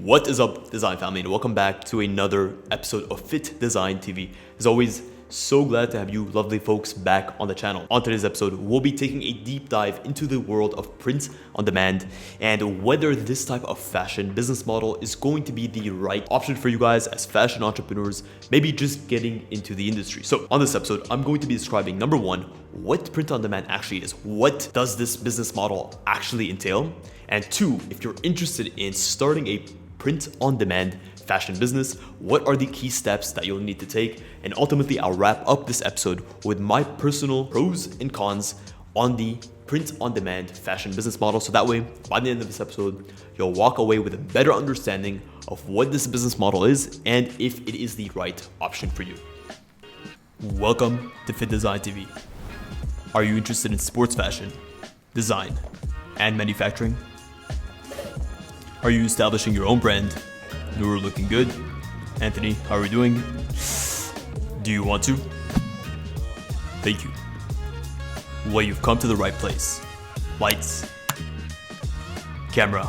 What is up, Design family, and welcome back to another episode of Fit Design TV. As always, so glad to have you lovely folks back on the channel. On today's episode, we'll be taking a deep dive into the world of print on demand and whether this type of fashion business model is going to be the right option for you guys as fashion entrepreneurs, maybe just getting into the industry. So on this episode, I'm going to be describing number one, what print on demand actually is. What does this business model actually entail? And two, if you're interested in starting a print on demand fashion business, what are the key steps that you'll need to take? And ultimately, I'll wrap up this episode with my personal pros and cons on the print on demand fashion business model. So that way, by the end of this episode, you'll walk away with a better understanding of what this business model is and if it is the right option for you. Welcome to Fit Design TV. Are you interested in sports fashion, design, and manufacturing? Are you establishing your own brand? You're looking good. Anthony, how are you doing? Do you want to? Thank you. Well, you've come to the right place. Lights, camera,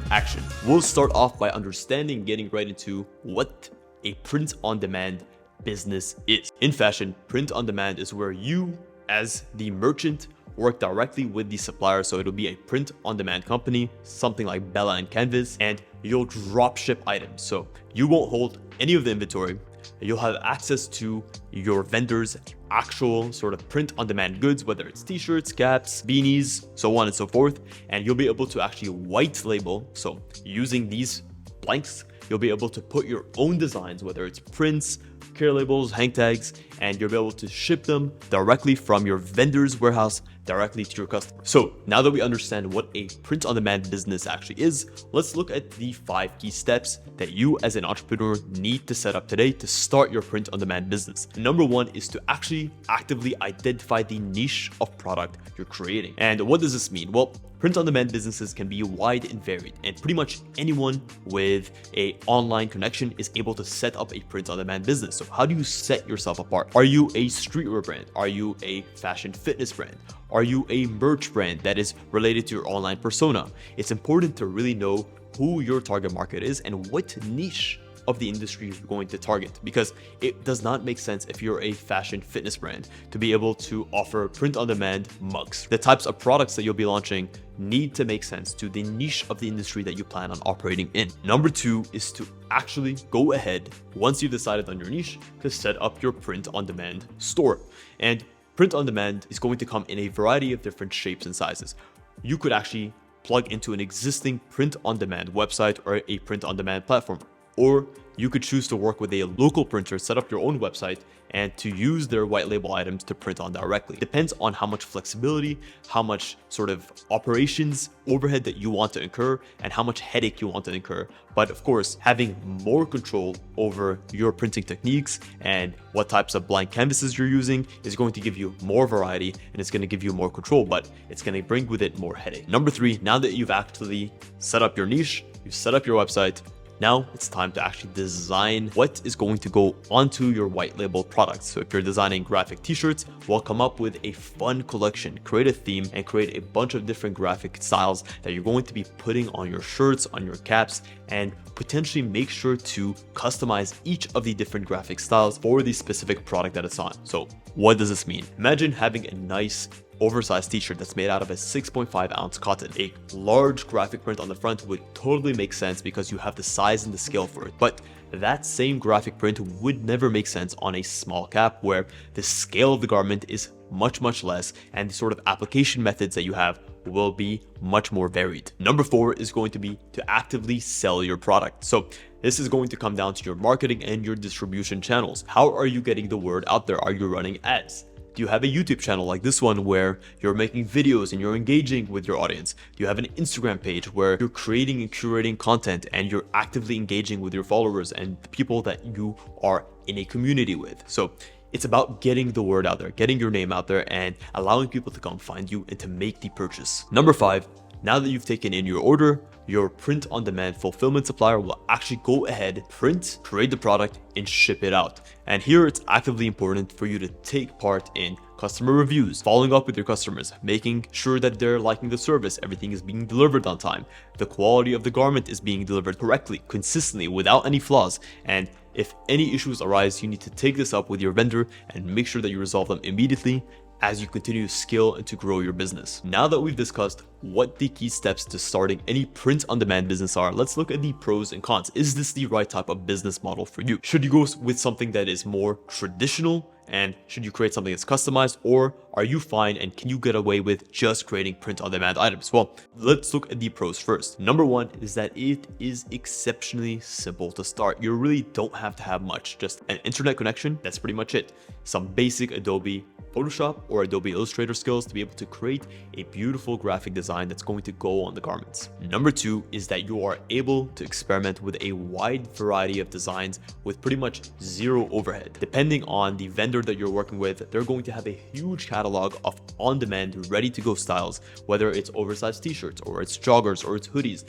action. We'll start off by getting right into what a print on demand business is. In fashion, print on demand is where you, as the merchant, work directly with the supplier. So it'll be a print on demand company, something like Bella and Canvas, and you'll drop ship items. So you won't hold any of the inventory. You'll have access to your vendors' actual sort of print on demand goods, whether it's t-shirts, caps, beanies, so on and so forth. And you'll be able to actually white label. So using these blanks, you'll be able to put your own designs, whether it's prints, care labels, hang tags, and you'll be able to ship them directly from your vendor's warehouse directly to your customer. So now that we understand what a print on demand business actually is, let's look at the 5 key steps that you as an entrepreneur need to set up today to start your print on demand business. Number one is to actually actively identify the niche of product you're creating. And what does this mean? Well, print on demand businesses can be wide and varied, and pretty much anyone with an online connection is able to set up a print on demand business. So how do you set yourself apart? Are you a streetwear brand? Are you a fashion fitness brand? Are you a merch brand that is related to your online persona? It's important to really know who your target market is and what niche of the industry you're going to target, because it does not make sense if you're a fashion fitness brand to be able to offer print on demand mugs. The types of products that you'll be launching need to make sense to the niche of the industry that you plan on operating in. Number two is to actually go ahead, once you've decided on your niche, to set up your print on demand store. And print on demand is going to come in a variety of different shapes and sizes. You could actually plug into an existing print on demand website or a print on demand platform. Or you could choose to work with a local printer, set up your own website, and to use their white label items to print on directly. Depends on how much flexibility, how much sort of operations overhead that you want to incur, and how much headache you want to incur. But of course, having more control over your printing techniques and what types of blank canvases you're using is going to give you more variety and it's going to give you more control, but it's going to bring with it more headache. Number three, now that you've actually set up your niche, you've set up your website, now it's time to actually design what is going to go onto your white label products. So if you're designing graphic t-shirts, we'll come up with a fun collection, create a theme, and create a bunch of different graphic styles that you're going to be putting on your shirts, on your caps, and potentially make sure to customize each of the different graphic styles for the specific product that it's on. So what does this mean? Imagine having a nice oversized t-shirt that's made out of a 6.5 ounce cotton. A large graphic print on the front would totally make sense because you have the size and the scale for it. But that same graphic print would never make sense on a small cap where the scale of the garment is much less and the sort of application methods that you have will be much more varied. Number four is going to be to actively sell your product. So this is going to come down to your marketing and your distribution channels. How are you getting the word out there? Are you running ads? Do you have a YouTube channel like this one where you're making videos and you're engaging with your audience? Do you have an Instagram page where you're creating and curating content and you're actively engaging with your followers and the people that you are in a community with? So it's about getting the word out there, getting your name out there, and allowing people to come find you and to make the purchase. Number five, now that you've taken in your order, your print on demand fulfillment supplier will actually go ahead, print, create the product, and ship it out. And here it's actively important for you to take part in customer reviews, following up with your customers, making sure that they're liking the service, everything is being delivered on time, the quality of the garment is being delivered correctly, consistently, without any flaws. And if any issues arise, you need to take this up with your vendor and make sure that you resolve them immediately as you continue to scale and to grow your business. Now that we've discussed what the key steps to starting any print-on-demand business are, let's look at the pros and cons. Is this the right type of business model for you? Should you go with something that is more traditional? And should you create something that's customized, or are you fine and can you get away with just creating print-on-demand items? Well, let's look at the pros first. Number one is that it is exceptionally simple to start. You really don't have to have much, just an internet connection, that's pretty much it. Some basic Adobe Photoshop or Adobe Illustrator skills to be able to create a beautiful graphic design that's going to go on the garments. Number two is that you are able to experiment with a wide variety of designs with pretty much zero overhead. Depending on the vendor that you're working with, they're going to have a huge catalog of on-demand, ready-to-go styles, whether it's oversized t-shirts or it's joggers or it's hoodies,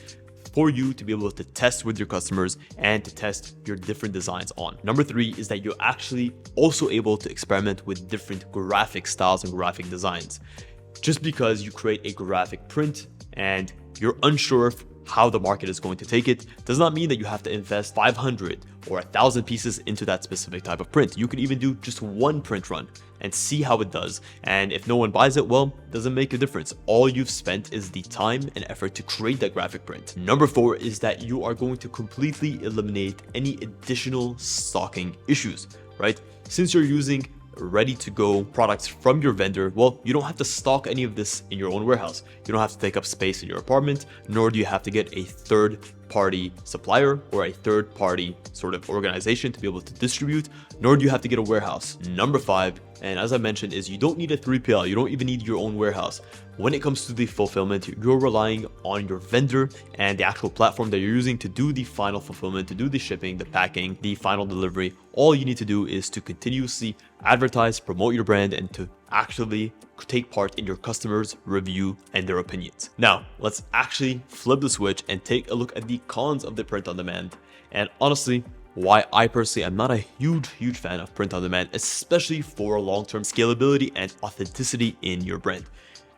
for you to be able to test with your customers and to test your different designs on. Number three is that you're actually also able to experiment with different graphic styles and graphic designs. Just because you create a graphic print and you're unsure of how the market is going to take it does not mean that you have to invest 500 or 1,000 pieces into that specific type of print. You could even do just one print run and see how it does. And if no one buys it, well, it doesn't make a difference. All you've spent is the time and effort to create that graphic print. Number four is that you are going to completely eliminate any additional stocking issues, right? Since you're using ready-to-go products from your vendor, well, you don't have to stock any of this in your own warehouse. You don't have to take up space in your apartment, nor do you have to get a third-party supplier or a third-party sort of organization to be able to distribute, nor do you have to get a warehouse. Number five, and as I mentioned, is you don't need a 3PL. You don't even need your own warehouse. When it comes to the fulfillment, you're relying on your vendor and the actual platform that you're using to do the final fulfillment, to do the shipping, the packing, the final delivery. All you need to do is to continuously advertise, promote your brand, and to actually take part in your customers' review and their opinions. Now, let's actually flip the switch and take a look at the cons of the print on demand. And honestly, why I personally am not a huge fan of print on demand, especially for long-term scalability and authenticity in your brand.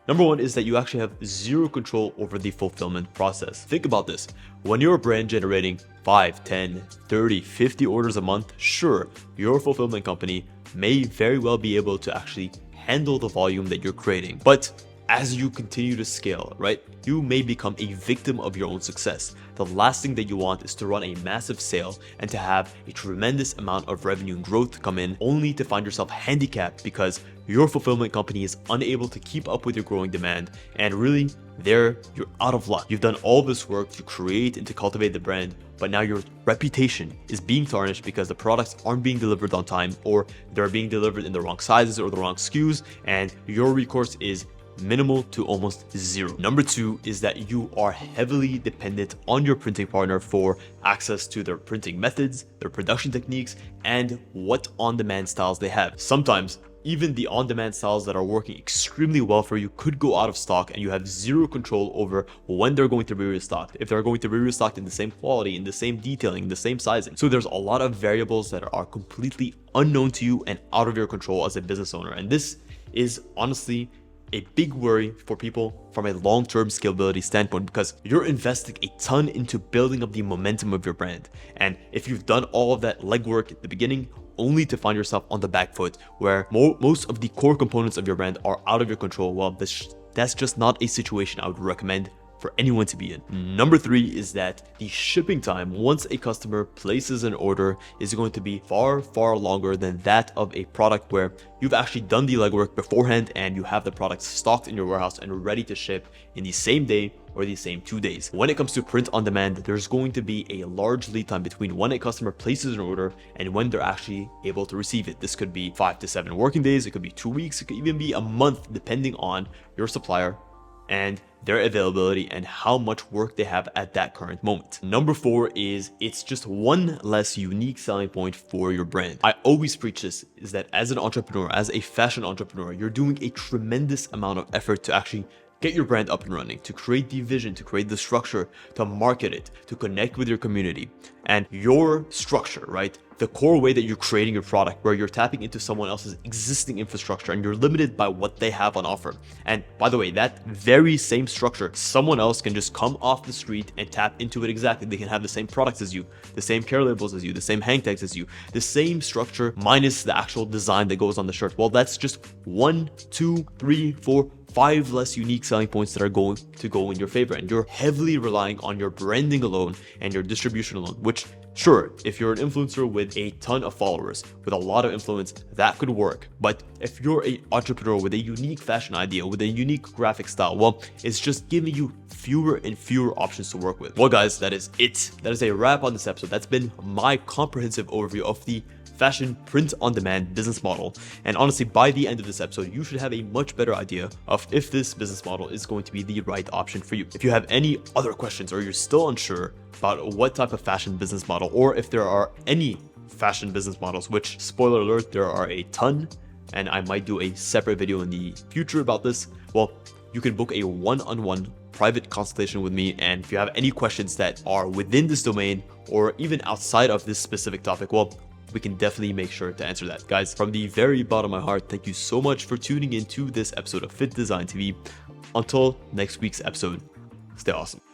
Number one is that you actually have zero control over the fulfillment process. Think about this. When you're a brand generating 5, 10, 30, 50 orders a month, sure, your fulfillment company may very well be able to actually handle the volume that you're creating. But as you continue to scale, right, you may become a victim of your own success. The last thing that you want is to run a massive sale and to have a tremendous amount of revenue and growth come in, only to find yourself handicapped because your fulfillment company is unable to keep up with your growing demand. And really, you're out of luck. You've done all this work to create and to cultivate the brand, but now your reputation is being tarnished because the products aren't being delivered on time, or they're being delivered in the wrong sizes or the wrong SKUs, and your recourse is minimal to almost zero. Number two is that you are heavily dependent on your printing partner for access to their printing methods, their production techniques, and what on-demand styles they have. Sometimes even the on-demand styles that are working extremely well for you could go out of stock, and you have zero control over when they're going to be restocked, if they're going to be restocked in the same quality, in the same detailing, in the same sizing. So there's a lot of variables that are completely unknown to you and out of your control as a business owner. And this is honestly a big worry for people from a long-term scalability standpoint, because you're investing a ton into building up the momentum of your brand. And if you've done all of that legwork at the beginning, only to find yourself on the back foot where most of the core components of your brand are out of your control, well, that's just not a situation I would recommend for anyone to be in. Number three is that the shipping time once a customer places an order is going to be far longer than that of a product where you've actually done the legwork beforehand and you have the product stocked in your warehouse and ready to ship in the same day or the same 2 days. When it comes to print on demand, there's going to be a large lead time between when a customer places an order and when they're actually able to receive it. This could be 5 to 7 working days, it could be 2 weeks, it could even be a month, depending on your supplier and their availability and how much work they have at that current moment. Number four is it's just one less unique selling point for your brand. I always preach this, is that as an entrepreneur, as a fashion entrepreneur, you're doing a tremendous amount of effort to actually get your brand up and running, to create the vision, to create the structure, to market it, to connect with your community. And your structure, right? The core way that you're creating your product, where you're tapping into someone else's existing infrastructure and you're limited by what they have on offer. And by the way, that very same structure, someone else can just come off the street and tap into it exactly. They can have the same products as you, the same care labels as you, the same hang tags as you, the same structure minus the actual design that goes on the shirt. Well, that's just 1, 2, 3, 4, 5 less unique selling points that are going to go in your favor. And you're heavily relying on your branding alone and your distribution alone, which sure, if you're an influencer with a ton of followers, with a lot of influence, that could work. But if you're an entrepreneur with a unique fashion idea, with a unique graphic style, well, it's just giving you fewer and fewer options to work with. Well, guys, that is it. That is a wrap on this episode. That's been my comprehensive overview of the fashion print-on-demand business model. And honestly, by the end of this episode, you should have a much better idea of if this business model is going to be the right option for you. If you have any other questions or you're still unsure about what type of fashion business model, or if there are any fashion business models, which, spoiler alert, there are a ton, and I might do a separate video in the future about this, well, you can book a one-on-one private consultation with me. And if you have any questions that are within this domain or even outside of this specific topic, well, we can definitely make sure to answer that. Guys, from the very bottom of my heart, thank you so much for tuning in to this episode of Fit Design TV. Until next week's episode, stay awesome.